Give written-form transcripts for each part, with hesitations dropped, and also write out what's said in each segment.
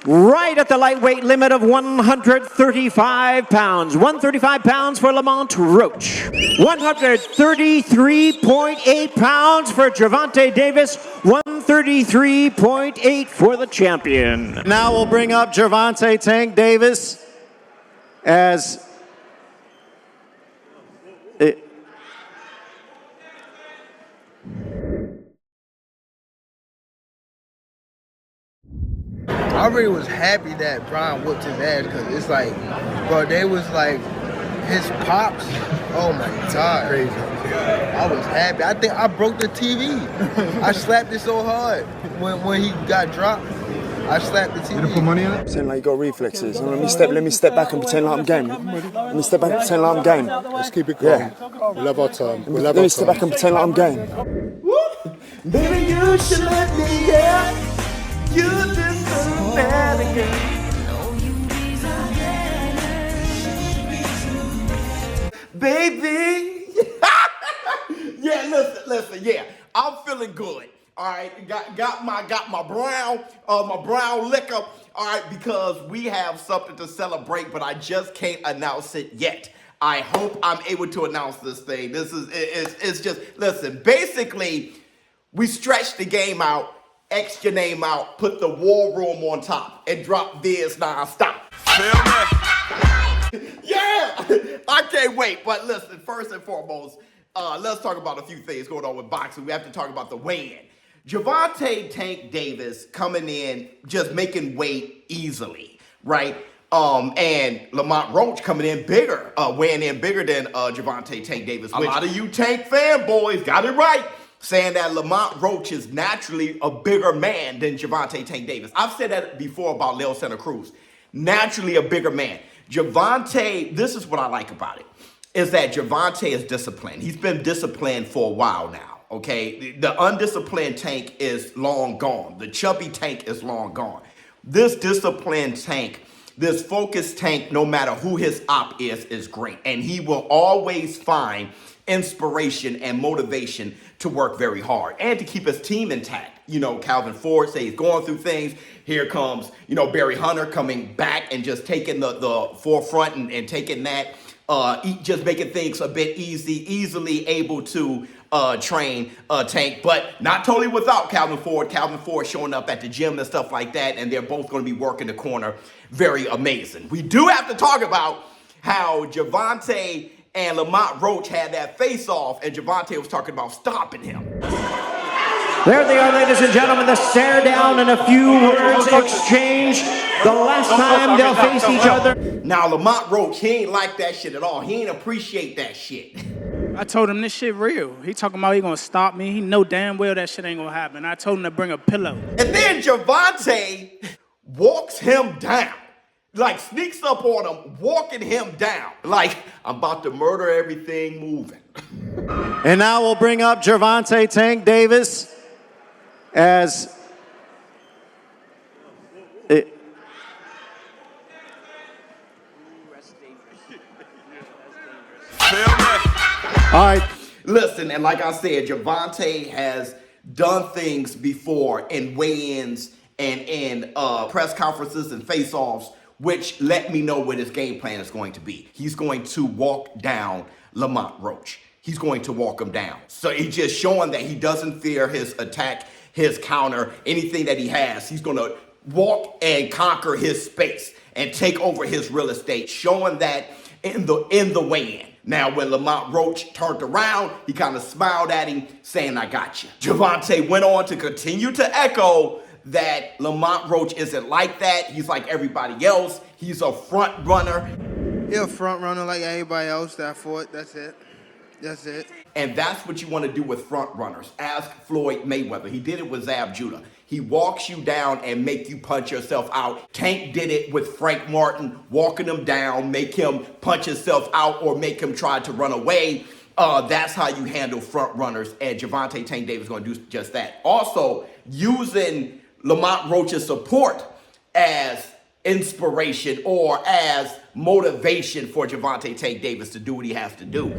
right at the lightweight limit of 135 pounds. 135 pounds for Lamont Roach. 133.8 pounds for Gervonta Davis. 133.8 for the champion. Now we'll bring up Gervonta Tank Davis as I really was happy that Brian whooped his ass because it's like, bro, they was like, his pops, oh my God. Crazy. I was happy. I think I broke the TV. I slapped it so hard when he got dropped. I slapped the TV. You didn't put money on it? Pretend like you got reflexes. Let me step back and pretend like I'm game. Let me step back and pretend like I'm game. Let's keep it going. Yeah. We love our time. Let me step back and pretend like I'm game. Baby, you should let me, yeah. You deserve better, girl. Baby. Yeah, listen, yeah. I'm feeling good. All right, got my brown liquor. All right, because we have something to celebrate, but I just can't announce it yet. I hope I'm able to announce this thing. It's just, listen, basically, we stretched the game out, X your name out, put the war room on top, and drop Viz non-stop. Yeah, I can't wait. But listen, first and foremost, let's talk about a few things going on with boxing. We have to talk about the weigh-in. Gervonta Tank Davis coming in, just making weight easily, right? And Lamont Roach coming in bigger, weighing in bigger than Gervonta Tank Davis. A lot of you Tank fanboys got it right, saying that Lamont Roach is naturally a bigger man than Gervonta Tank Davis. I've said that before about Leo Santa Cruz. Naturally a bigger man. Gervonta, this is what I like about it, is that Gervonta is disciplined. He's been disciplined for a while now, okay? The undisciplined Tank is long gone. The chubby Tank is long gone. This disciplined Tank, this focused Tank, no matter who his op is great. And he will always find inspiration and motivation to work very hard and to keep his team intact. You know, Calvin Ford say he's going through things. Here comes, you know, Barry Hunter coming back and just taking the forefront and taking that, just making things a bit easily able to train Tank, but not totally without Calvin Ford. Calvin Ford showing up at the gym and stuff like that, and they're both going to be working the corner. Very amazing. We do have to talk about how Gervonta and Lamont Roach had that face-off, and Gervonta was talking about stopping him. There they are, ladies and gentlemen, the stare down and a few words exchanged. The last time they'll face each other. Now, Lamont Roach, he ain't like that shit at all. He ain't appreciate that shit. I told him this shit real. He talking about he gonna stop me. He know damn well that shit ain't gonna happen. I told him to bring a pillow. And then Gervonta walks him down. Like, sneaks up on him, walking him down. Like, I'm about to murder everything moving. And now we'll bring up Gervonta Tank Davis as all right. Listen, and like I said, Gervonta has done things before in weigh-ins and in press conferences and face-offs, which let me know what his game plan is going to be. He's going to walk down Lamont Roach. He's going to walk him down. So he's just showing that he doesn't fear his attack, his counter, anything that he has. He's going to walk and conquer his space and take over his real estate, showing that in the weigh-in. Now, when Lamont Roach turned around, he kind of smiled at him, saying, I got you. Gervonta went on to continue to echo that Lamont Roach isn't like that. He's like everybody else. He's a front runner. He's a front runner like everybody else that fought. That's it. That's it. And that's what you want to do with front runners. Ask Floyd Mayweather. He did it with Zab Judah. He walks you down and make you punch yourself out. Tank did it with Frank Martin, walking him down, make him punch himself out or make him try to run away. That's how you handle front runners. And Gervonta Tank Davis is going to do just that. Also, using Lamont Roach's support as inspiration or as motivation for Gervonta Tank Davis to do what he has to do.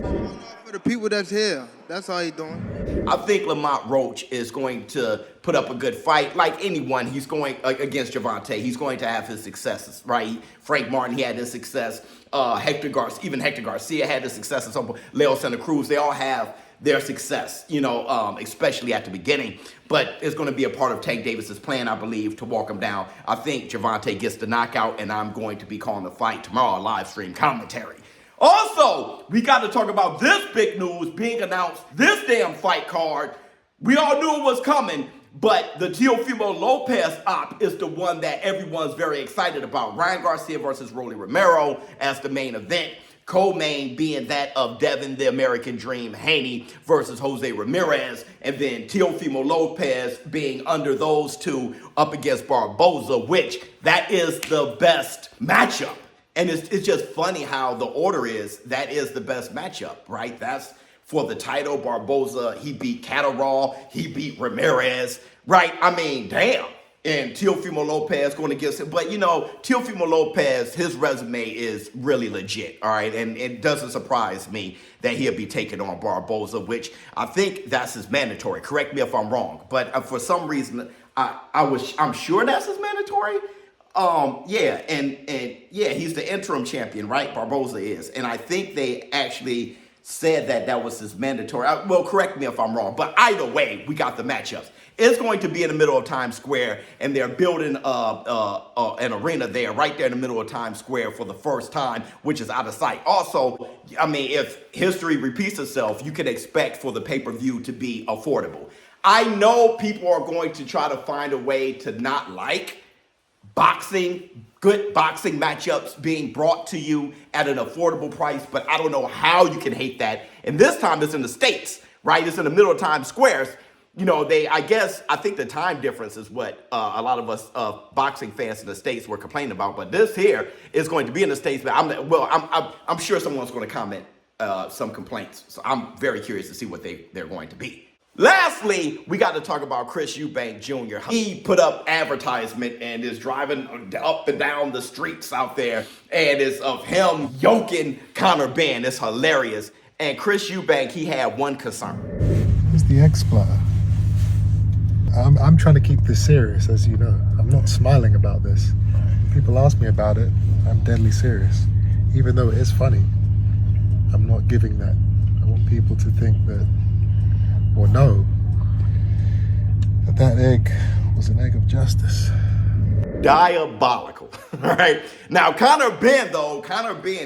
For the people that's here, that's all he doing. I think Lamont Roach is going to put up a good fight. Like anyone, he's going against Gervonta. He's going to have his successes, right? Frank Martin, he had his success. Hector Garcia had his success. And so Leo Santa Cruz, they all have their success, especially at the beginning. But it's going to be a part of Tank Davis's plan, I believe, to walk him down. I think Gervonta gets the knockout, and I'm going to be calling the fight tomorrow, live stream commentary. Also, we got to talk about this big news being announced, this damn fight card. We all knew it was coming, but the Teofimo Lopez op is the one that everyone's very excited about. Ryan Garcia versus Rolly Romero as the main event. Co-main being that of Devin the American Dream Haney versus Jose Ramirez, and then Teofimo Lopez being under those two up against Barboza, which that is the best matchup. And it's just funny how the order is, that is the best matchup, right? That's for the title. Barboza, he beat Catterall, he beat Ramirez, right? I mean, damn. And Teofimo Lopez going against him. But, Teofimo Lopez, his resume is really legit, all right? And it doesn't surprise me that he'll be taking on Barboza, which I think that's his mandatory. Correct me if I'm wrong. But for some reason, I'm sure that's his mandatory. He's the interim champion, right? Barboza is. And I think they actually said that was his mandatory. Well, correct me if I'm wrong. But either way, we got the matchups. It's going to be in the middle of Times Square, and they're building an arena there, right there in the middle of Times Square for the first time, which is out of sight. Also, I mean, if history repeats itself, you can expect for the pay-per-view to be affordable. I know people are going to try to find a way to not like good boxing matchups being brought to you at an affordable price, but I don't know how you can hate that. And this time it's in the States, right? It's in the middle of Times Square. I think the time difference is what a lot of us boxing fans in the States were complaining about. But this here is going to be in the States. But I'm sure someone's going to comment some complaints. So I'm very curious to see what they're going to be. Lastly, we got to talk about Chris Eubank Jr. He put up advertisement and is driving up and down the streets out there, and it's of him yoking Conor Benn. It's hilarious. And Chris Eubank, he had one concern. It's the exploiter. I'm trying to keep this serious, as you know. I'm not smiling about this. People ask me about it, I'm deadly serious. Even though it is funny, I'm not giving that. I want people to think that, or know, that egg was an egg of justice. Diabolical, all right? Now, Conor Benn,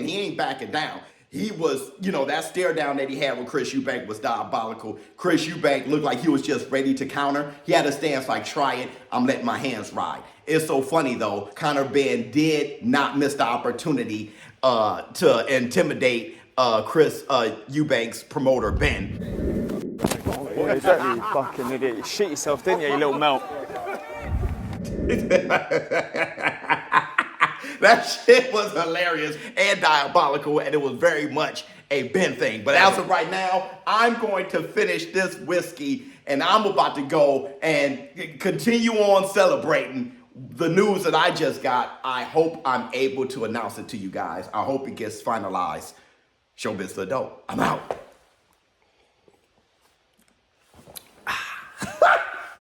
he ain't backing down. He was, that stare down that he had with Chris Eubank was diabolical. Chris Eubank looked like he was just ready to counter. He had a stance like, try it, I'm letting my hands ride. It's so funny, though. Conor Benn did not miss the opportunity to intimidate Chris Eubank's promoter, Ben. Yeah, exactly, you fucking idiot. You shit yourself, didn't you little melt? That shit was hilarious and diabolical, and it was very much a Ben thing. But as of right now, I'm going to finish this whiskey, and I'm about to go and continue on celebrating the news that I just got. I hope I'm able to announce it to you guys. I hope it gets finalized. ShowBizz the dope. I'm out.